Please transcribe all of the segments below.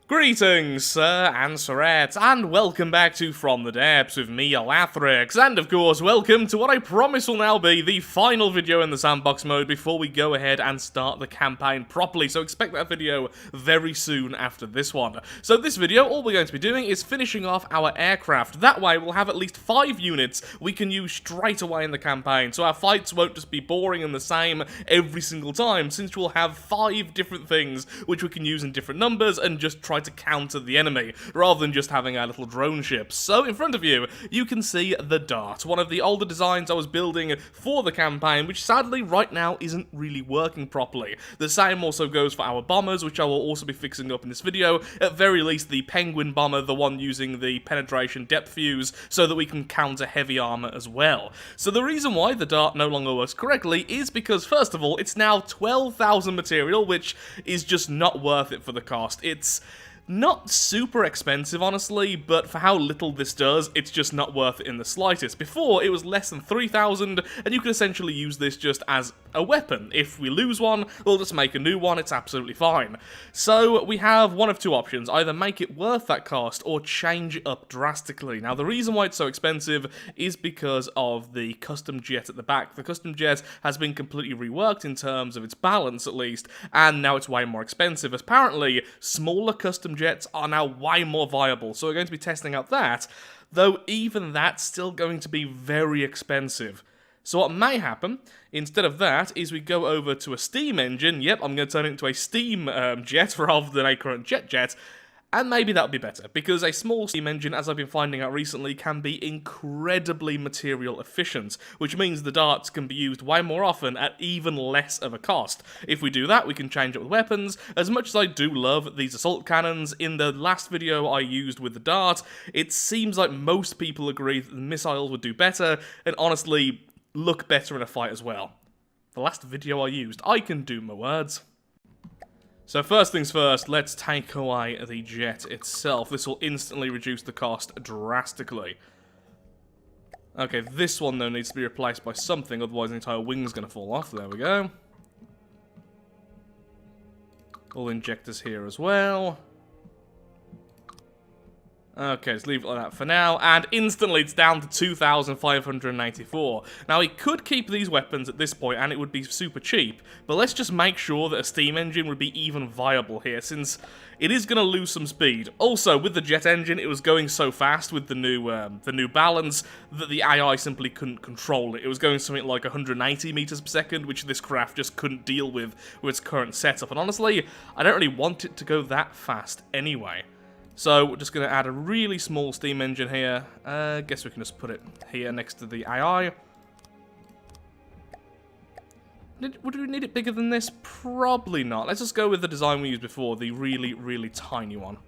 Greetings, sir and sirettes, and welcome back to From the Depths with me, Alathrix, and of course, welcome to what I promise will now be the final video in the sandbox mode before we go ahead and start the campaign properly, so expect that video very soon after this one. So this video, all we're going to be doing is finishing off our aircraft. That way, we'll have at least 5 units we can use straight away in the campaign, so our fights won't just be boring and the same every single time, since we'll have 5 different things which we can use in different numbers and just try to counter the enemy, rather than just having our little drone ships. So in front of you, you can see the Dart, one of the older designs I was building for the campaign, which sadly right now isn't really working properly. The same also goes for our bombers, which I will also be fixing up in this video, at very least the Penguin bomber, the one using the penetration depth fuse, so that we can counter heavy armor as well. So the reason why the Dart no longer works correctly is because, first of all, it's now 12,000 material, which is just not worth it for the cost. It's not super expensive, honestly, but for how little this does, it's just not worth it in the slightest. Before, it was less than 3,000, and you could essentially use this just as a weapon. If we lose one, we'll just make a new one, it's absolutely fine. So, we have one of two options, either make it worth that cost, or change it up drastically. Now, the reason why it's so expensive is because of the custom jet at the back. The custom jet has been completely reworked in terms of its balance, at least, and now it's way more expensive. Apparently, smaller custom jets are now way more viable, so we're going to be testing out that, though even that's still going to be very expensive. So what may happen, instead of that, is we go over to a steam engine. Yep, I'm going to turn it into a steam jet rather than a current jet, and maybe that'll be better, because a small steam engine, as I've been finding out recently, can be incredibly material efficient, which means the darts can be used way more often at even less of a cost. If we do that, we can change it with weapons. As much as I do love these assault cannons, in the last video I used with the dart, it seems like most people agree that the missiles would do better, and honestly, look better in a fight as well. The last video I used, I can do my words. So first things first, let's take away the jet itself. This will instantly reduce the cost drastically. Okay, this one though needs to be replaced by something, otherwise the entire wing's going to fall off. There we go. All injectors here as well. Okay, let's leave it like that for now, and instantly it's down to 2,584. Now, we could keep these weapons at this point, and it would be super cheap, but let's just make sure that a steam engine would be even viable here, since it is going to lose some speed. Also, with the jet engine, it was going so fast with the new balance that the AI simply couldn't control it. It was going something like 180 meters per second, which this craft just couldn't deal with its current setup, and honestly, I don't really want it to go that fast anyway. So, we're just going to add a really small steam engine here. Guess we can just put it here next to the AI. Would we need it bigger than this? Probably not. Let's just go with the design we used before, the really, really tiny one.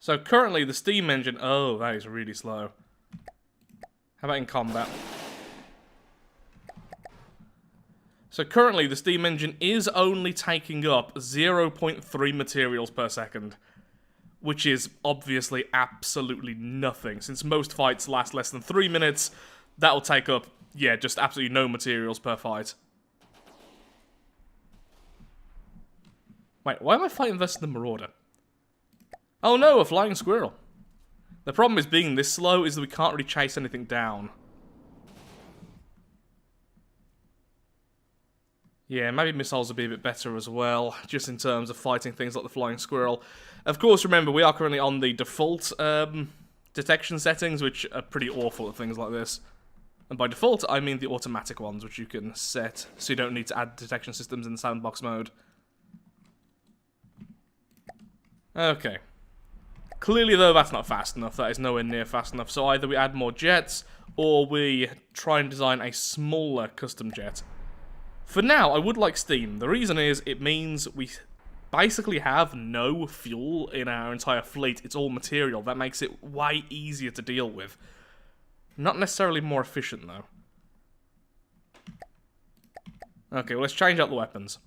So, currently the steam engine... Oh, that is really slow. How about in combat? So currently, the steam engine is only taking up 0.3 materials per second, which is obviously absolutely nothing. Since most fights last less than 3 minutes, that'll take up, yeah, just absolutely no materials per fight. Wait, why am I fighting versus the Marauder? Oh no, a flying squirrel. The problem is being this slow is that we can't really chase anything down. Yeah, maybe missiles would be a bit better as well, just in terms of fighting things like the flying squirrel. Of course, remember, we are currently on the default detection settings, which are pretty awful at things like this. And by default, I mean the automatic ones, which you can set, so you don't need to add detection systems in the sandbox mode. Okay. Clearly, though, that's not fast enough. That is nowhere near fast enough. So either we add more jets, or we try and design a smaller custom jet. For now, I would like steam. The reason is, it means we basically have no fuel in our entire fleet. It's all material. That makes it way easier to deal with. Not necessarily more efficient, though. Okay, well, let's change out the weapons.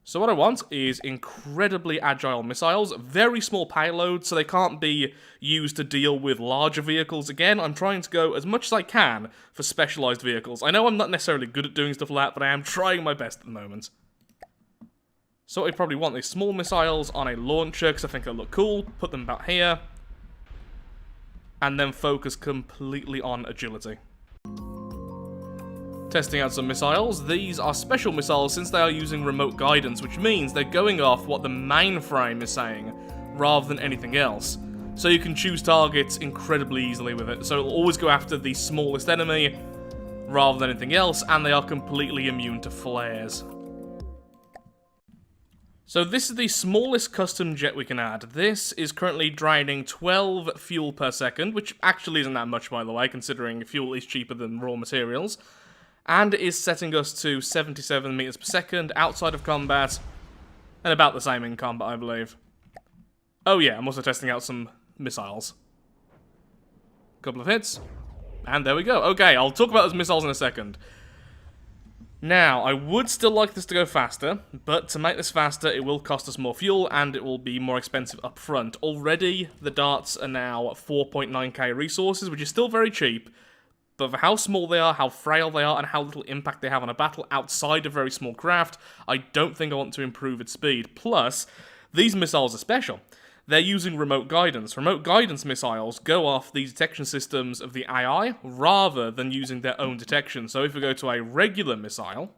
So what I want is incredibly agile missiles, very small payload, so they can't be used to deal with larger vehicles. Again, I'm trying to go as much as I can for specialized vehicles. I know I'm not necessarily good at doing stuff like that, but I am trying my best at the moment. So we probably want these small missiles on a launcher, because I think it'll look cool. Put them about here. And then focus completely on agility. Testing out some missiles. These are special missiles since they are using remote guidance, which means they're going off what the mainframe is saying, rather than anything else. So you can choose targets incredibly easily with it. So it'll always go after the smallest enemy, rather than anything else, and they are completely immune to flares. So this is the smallest custom jet we can add. This is currently draining 12 fuel per second, which actually isn't that much, by the way, considering fuel is cheaper than raw materials. And is setting us to 77 meters per second outside of combat, and about the same in combat, I believe. Oh yeah, I'm also testing out some missiles. Couple of hits, and there we go. Okay, I'll talk about those missiles in a second. Now, I would still like this to go faster, but to make this faster, it will cost us more fuel, and it will be more expensive up front. Already, the darts are now 4.9k resources, which is still very cheap, but for how small they are, how frail they are, and how little impact they have on a battle outside a very small craft, I don't think I want to improve its speed. Plus, these missiles are special. They're using remote guidance. Remote guidance missiles go off the detection systems of the AI rather than using their own detection. So if we go to a regular missile...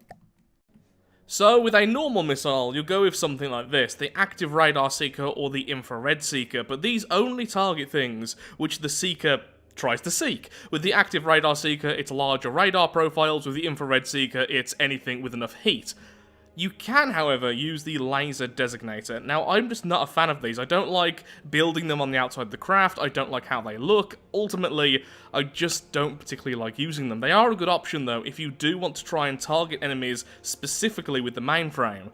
So with a normal missile, you'll go with something like this, the active radar seeker or the infrared seeker, but these only target things which the seeker tries to seek. With the active radar seeker, it's larger radar profiles. With the infrared seeker, it's anything with enough heat. You can, however, use the laser designator. Now, I'm just not a fan of these. I don't like building them on the outside of the craft. I don't like how they look. Ultimately, I just don't particularly like using them. They are a good option, though, if you do want to try and target enemies specifically with the mainframe.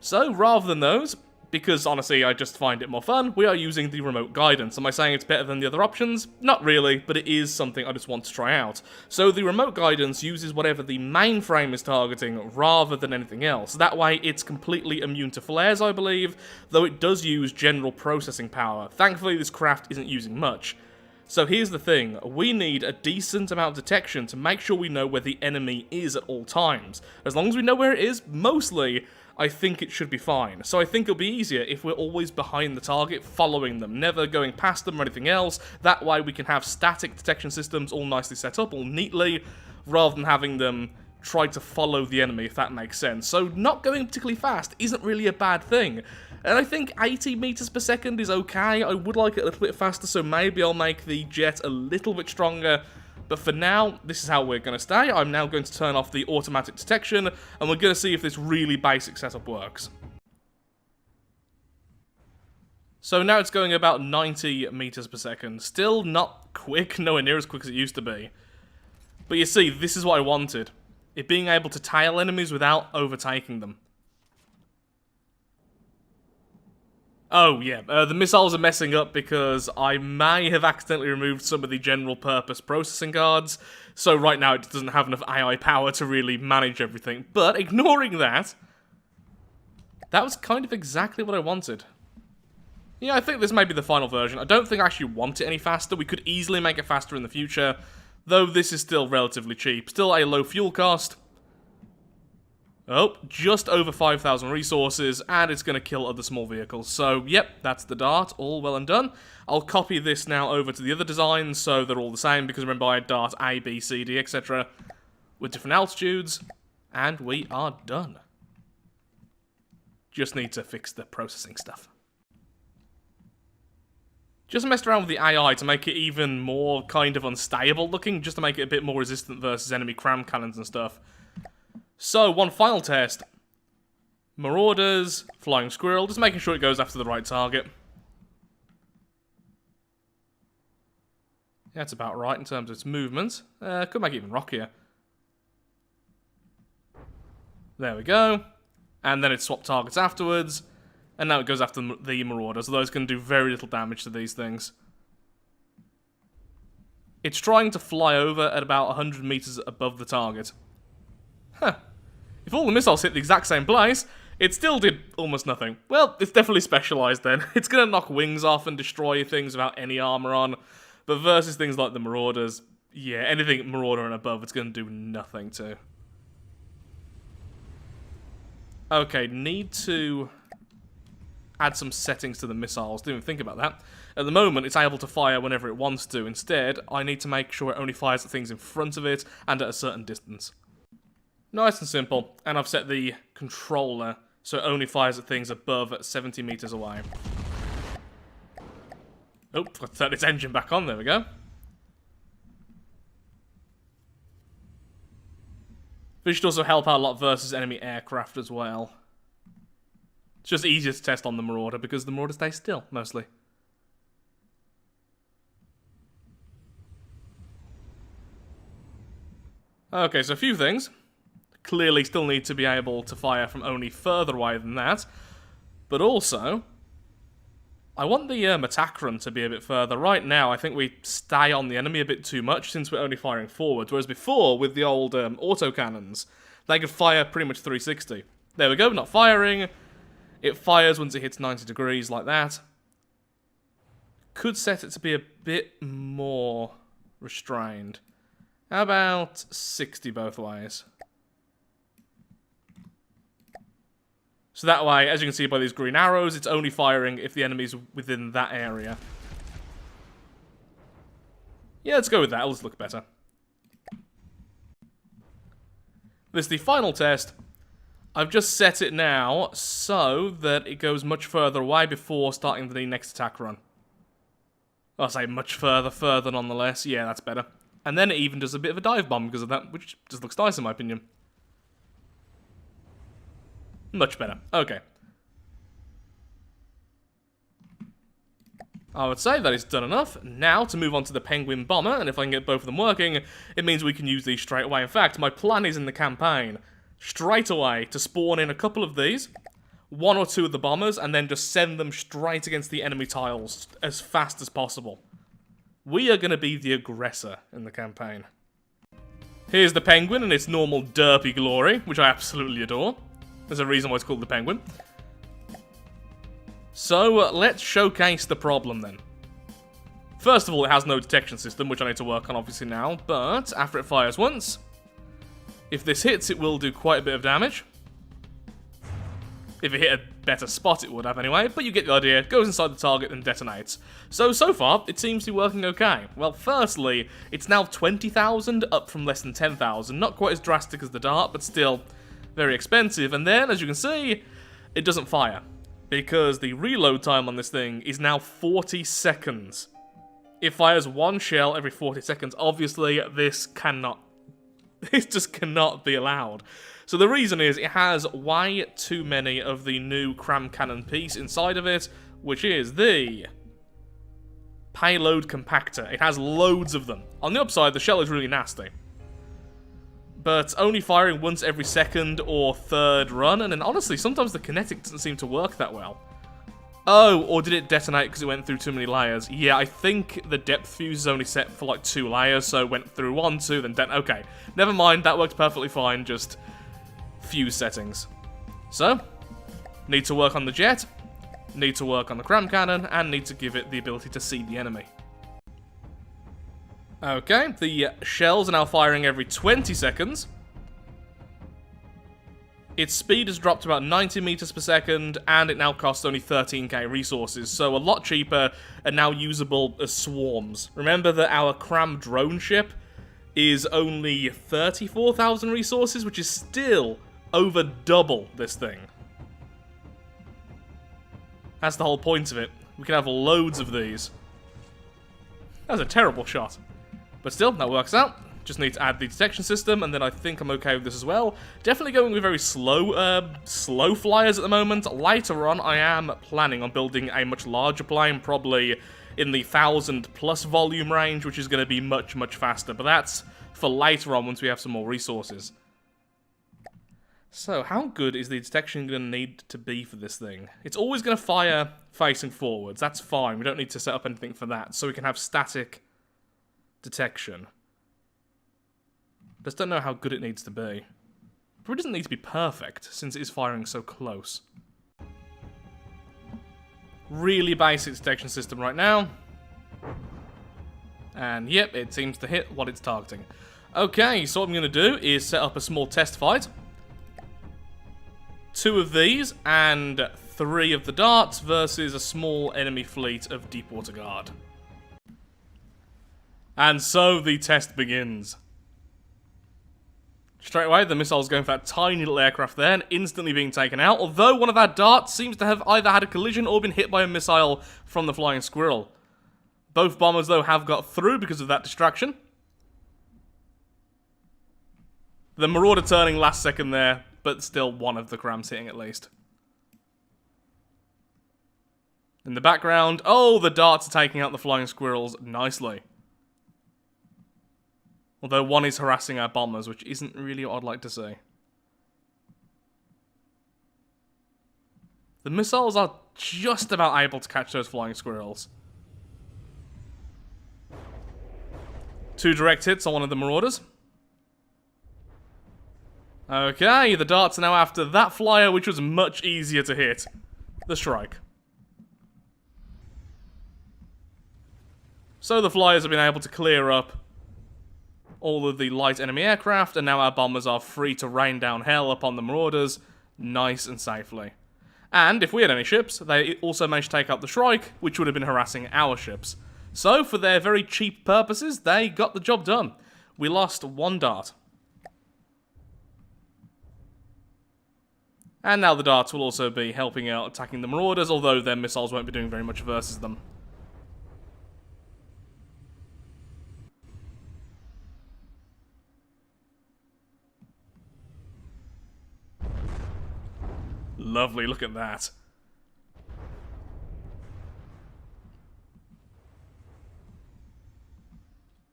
So, rather than those, because honestly I just find it more fun, we are using the remote guidance. Am I saying it's better than the other options? Not really, but it is something I just want to try out. So the remote guidance uses whatever the mainframe is targeting rather than anything else. That way it's completely immune to flares, I believe, though it does use general processing power. Thankfully this craft isn't using much. So here's the thing, we need a decent amount of detection to make sure we know where the enemy is at all times. As long as we know where it is, mostly, I think it should be fine. So I think it'll be easier if we're always behind the target, following them, never going past them or anything else. That way we can have static detection systems all nicely set up, all neatly, rather than having them try to follow the enemy, if that makes sense. So not going particularly fast isn't really a bad thing. And I think 80 meters per second is okay. I would like it a little bit faster, so maybe I'll make the jet a little bit stronger. But for now, this is how we're going to stay. I'm now going to turn off the automatic detection, and we're going to see if this really basic setup works. So now it's going about 90 meters per second. Still not quick, nowhere near as quick as it used to be. But you see, this is what I wanted. It being able to tail enemies without overtaking them. Oh, yeah, the missiles are messing up because I may have accidentally removed some of the general purpose processing cards, so right now it doesn't have enough AI power to really manage everything. But ignoring that, that was kind of exactly what I wanted. Yeah, I think this may be the final version. I don't think I actually want it any faster. We could easily make it faster in the future, though this is still relatively cheap. Still a low fuel cost. Oh, just over 5,000 resources, and it's going to kill other small vehicles. So, yep, that's the dart, all well and done. I'll copy this now over to the other designs, so they're all the same, because remember I had dart A, B, C, D, etc. with different altitudes, and we are done. Just need to fix the processing stuff. Just messed around with the AI to make it even more kind of unstable looking, just to make it a bit more resistant versus enemy cram cannons and stuff. So, one final test. Marauders, Flying Squirrel, just making sure it goes after the right target. That's about right in terms of its movement. Could make it even rockier. There we go. And then it swapped targets afterwards. And now it goes after the Marauders, although it's going to do very little damage to these things. It's trying to fly over at about 100 meters above the target. Huh. If all the missiles hit the exact same place, it still did almost nothing. Well, it's definitely specialized then. It's going to knock wings off and destroy things without any armor on. But versus things like the Marauders, yeah, anything Marauder and above, it's going to do nothing to. Okay, need to add some settings to the missiles. Didn't even think about that. At the moment, it's able to fire whenever it wants to. Instead, I need to make sure it only fires at things in front of it and at a certain distance. Nice and simple. And I've set the controller so it only fires at things above 70 meters away. Oh, let's turn its engine back on. There we go. This should also help out a lot versus enemy aircraft as well. It's just easier to test on the Marauder because the Marauder stays still, mostly. Okay, so a few things. Clearly still need to be able to fire from only further away than that. But also, I want the attack run to be a bit further. Right now, I think we stay on the enemy a bit too much since we're only firing forwards. Whereas before, with the old autocannons, they could fire pretty much 360. There we go, not firing. It fires once it hits 90 degrees like that. Could set it to be a bit more restrained. How about 60 both ways? So that way, as you can see by these green arrows, it's only firing if the enemy's within that area. Yeah, let's go with that. It'll just look better. This is the final test. I've just set it now so that it goes much further away before starting the next attack run. I'll say much further nonetheless. Yeah, that's better. And then it even does a bit of a dive bomb because of that, which just looks nice in my opinion. Much better. Okay. I would say that is done enough. Now, to move on to the Penguin Bomber, and if I can get both of them working, it means we can use these straight away. In fact, my plan is in the campaign, straight away, to spawn in a couple of these, one or two of the bombers, and then just send them straight against the enemy tiles as fast as possible. We are going to be the aggressor in the campaign. Here's the Penguin in its normal derpy glory, which I absolutely adore. There's a reason why it's called the Penguin. So, let's showcase the problem then. First of all, it has no detection system, which I need to work on obviously now, but after it fires once, if this hits, it will do quite a bit of damage. If it hit a better spot, it would have anyway, but you get the idea. It goes inside the target and detonates. So far, it seems to be working okay. Well, firstly, it's now 20,000, up from less than 10,000. Not quite as drastic as the Dart, but still very expensive. And then, as you can see, it doesn't fire, because the reload time on this thing is now 40 seconds. It fires one shell every 40 seconds. Obviously, this just cannot be allowed. So the reason is it has way too many of the new cram cannon piece inside of it, which is the payload compactor. It has loads of them. On the upside, the shell is really nasty, but only firing once every second or third run, and then honestly, sometimes the kinetic doesn't seem to work that well. Oh, or did it detonate because it went through too many layers? Yeah, I think the depth fuse is only set for like 2 layers, so it went through 1, 2, then okay. Never mind, that worked perfectly fine, just fuse settings. So, need to work on the jet, need to work on the cram cannon, and need to give it the ability to see the enemy. Okay, the shells are now firing every 20 seconds. Its speed has dropped to about 90 meters per second, and it now costs only 13k resources, so a lot cheaper and now usable as swarms. Remember that our cram drone ship is only 34,000 resources, which is still over double this thing. That's the whole point of it. We can have loads of these. That was a terrible shot. But still, that works out. Just need to add the detection system, and then I think I'm okay with this as well. Definitely going with very slow flyers at the moment. Later on, I am planning on building a much larger plane, probably in the 1,000+ volume range, which is going to be much, much faster. But that's for later on once we have some more resources. So, how good is the detection going to need to be for this thing? It's always going to fire facing forwards. That's fine. We don't need to set up anything for that. So we can have static detection. Just don't know how good it needs to be. But it doesn't need to be perfect, since it is firing so close. Really basic detection system right now. And yep, it seems to hit what it's targeting. Okay, so what I'm going to do is set up a small test fight 2 of these and 3 of the darts versus a small enemy fleet of Deepwater Guard. And so the test begins. Straight away, the missile's going for that tiny little aircraft there and instantly being taken out, although one of our darts seems to have either had a collision or been hit by a missile from the flying squirrel. Both bombers, though, have got through because of that distraction. The Marauder turning last second there, but still one of the crams hitting at least. In the background, oh, the darts are taking out the flying squirrels nicely. Although one is harassing our bombers, which isn't really what I'd like to see. The missiles are just about able to catch those flying squirrels. 2 direct hits on one of the Marauders. Okay, the darts are now after that flyer, which was much easier to hit. The Shrike. So the flyers have been able to clear up all of the light enemy aircraft, and now our bombers are free to rain down hell upon the Marauders, nice and safely. And if we had any ships, they also managed to take out the Shrike, which would have been harassing our ships. So, for their very cheap purposes, they got the job done. We lost 1 dart. And now the darts will also be helping out attacking the Marauders, although their missiles won't be doing very much versus them. Lovely, look at that.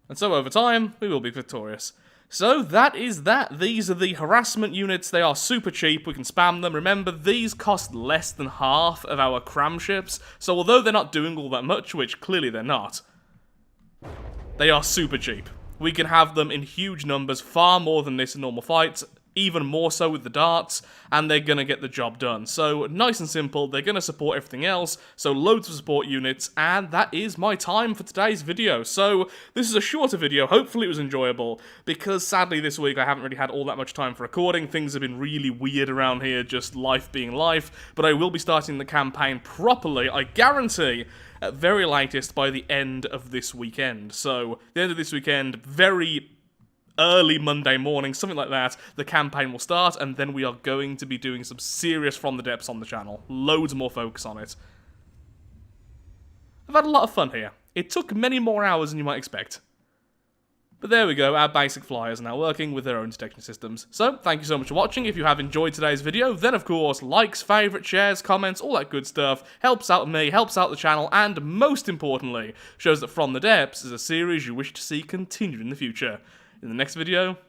And so over time, we will be victorious. So that is that. These are the harassment units. They are super cheap. We can spam them. Remember, these cost less than half of our cram ships. So although they're not doing all that much, which clearly they're not, they are super cheap. We can have them in huge numbers, far more than this in normal fights. Even more so with the darts, and they're gonna get the job done. So, nice and simple, they're gonna support everything else, so loads of support units, and that is my time for today's video. So, this is a shorter video, hopefully it was enjoyable, because sadly this week I haven't really had all that much time for recording. Things have been really weird around here, just life being life, but I will be starting the campaign properly, I guarantee, at very latest by the end of this weekend. So, the end of this weekend, very early Monday morning, something like that, the campaign will start, and then we are going to be doing some serious From the Depths on the channel. Loads more focus on it. I've had a lot of fun here. It took many more hours than you might expect. But there we go, our basic flyers are now working with their own detection systems. So, thank you so much for watching. If you have enjoyed today's video, then of course, likes, favourites, shares, comments, all that good stuff, helps out me, helps out the channel, and most importantly, shows that From the Depths is a series you wish to see continue in the future. In the next video,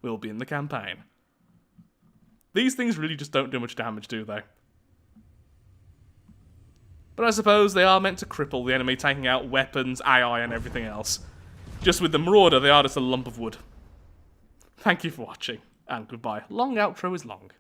we'll be in the campaign. These things really just don't do much damage, do they? But I suppose they are meant to cripple the enemy, taking out weapons, AI, and everything else. Just with the Marauder, they are just a lump of wood. Thank you for watching, and goodbye. Long outro is long.